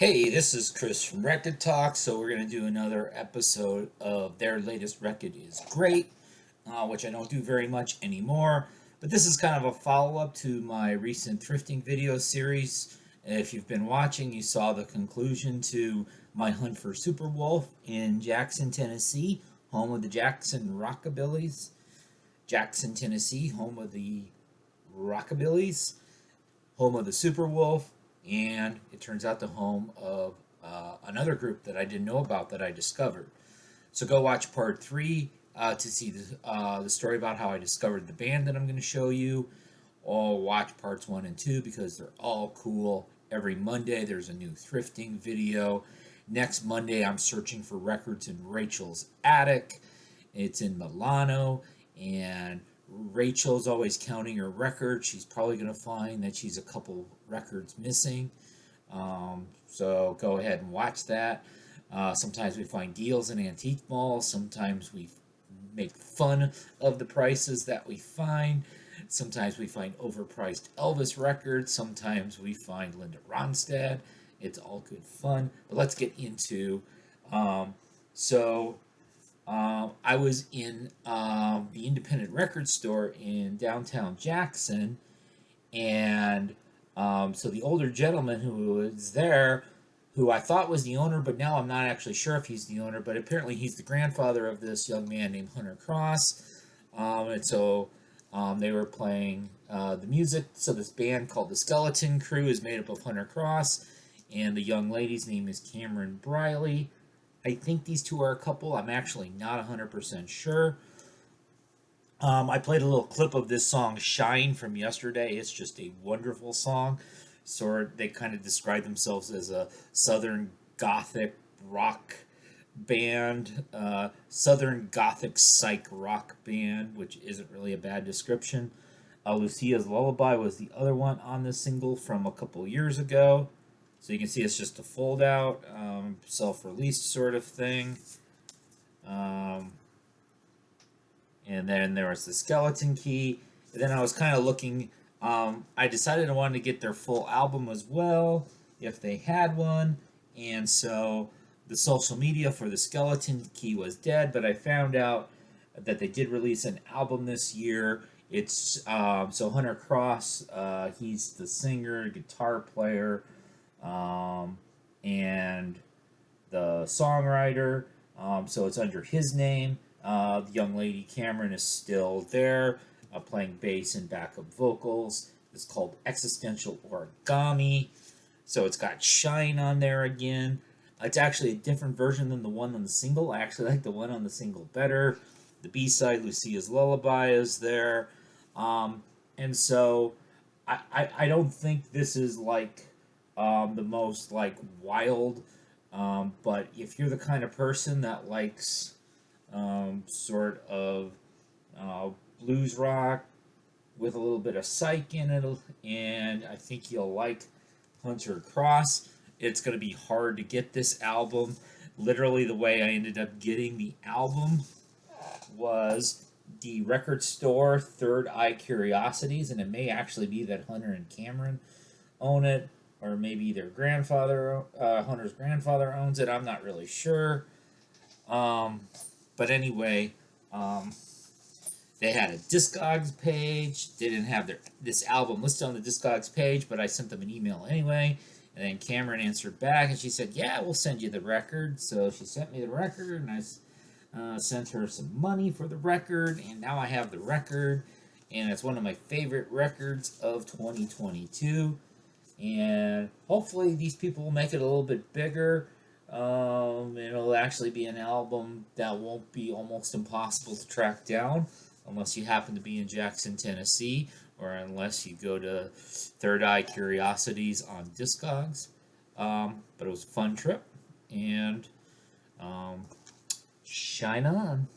Hey, this is Chris from Rekkid Talk. So we're going to do another episode of their latest Rekkid is Great, which I don't do very much anymore. But this is kind of a follow-up to my recent thrifting video series. If you've been watching, you saw the conclusion to my hunt for Super Wolf in Jackson, Tennessee, home of the Jackson Rockabillys. Jackson, Tennessee, home of the Rockabillys, home of the Super Wolf, and it turns out the home of another group that I didn't know about that I discovered. So go watch part 3 to see the story about how I discovered the band that I'm going to show you, or watch parts 1 and 2 because they're all cool. Every Monday there's a new thrifting video. Next Monday I'm searching for records in Rachel's attic. It's in Milano, and Rachel's always counting her records. She's probably going to find that she's a couple records missing. So go ahead and watch that. Sometimes we find deals in antique malls. Sometimes we make fun of the prices that we find. Sometimes we find overpriced Elvis records. Sometimes we find Linda Ronstadt. It's all good fun. But let's get into... I was in the independent record store in downtown Jackson, and so the older gentleman who was there, who I thought was the owner, but now I'm not actually sure if he's the owner, but apparently he's the grandfather of this young man named Hunter Cross, and so they were playing the music. So this band called the Skeleton Krew is made up of Hunter Cross, and the young lady's name is Cameron Briley. I think these two are a couple. I'm actually not 100% sure. I played a little clip of this song, Shine, from yesterday. It's just a wonderful song. They kind of describe themselves as a Southern Gothic rock band. Southern Gothic Psych rock band, which isn't really a bad description. Lucia's Lullaby was the other one on this single from a couple years ago. So you can see it's just a fold-out, self-released sort of thing. And then there was the skeleton key. And then I was kind of looking. I decided I wanted to get their full album as well, if they had one. And so the social media for the skeleton key was dead, but I found out that they did release an album this year. It's so Hunter Cross, he's the singer, guitar player, and the songwriter, so it's under his name. The young lady Cameron is still there, playing bass and backup vocals. It's called Existential Origami, so it's got Shine on there again. It's actually a different version than the one on the single. I actually like the one on the single better. The B-side, Lucia's Lullaby, is there. And so I don't think this is like the most like wild, but if you're the kind of person that likes sort of blues rock with a little bit of psych in it, and I think you'll like Hunter Cross. It's going to be hard to get this album. Literally, the way I ended up getting the album was the record store Third Eye Curiosities, and it may actually be that Hunter and Cameron own it, or maybe their grandfather, Hunter's grandfather, owns it. I'm not really sure. But anyway, they had a Discogs page. They didn't have this album listed on the Discogs page, but I sent them an email anyway. And then Cameron answered back, and she said, "Yeah, we'll send you the record." So she sent me the record, and I sent her some money for the record, and now I have the record, and it's one of my favorite records of 2022. And hopefully these people will make it a little bit bigger. It'll actually be an album that won't be almost impossible to track down unless you happen to be in Jackson, Tennessee, or unless you go to Third Eye Curiosities on Discogs. But it was a fun trip, and shine on.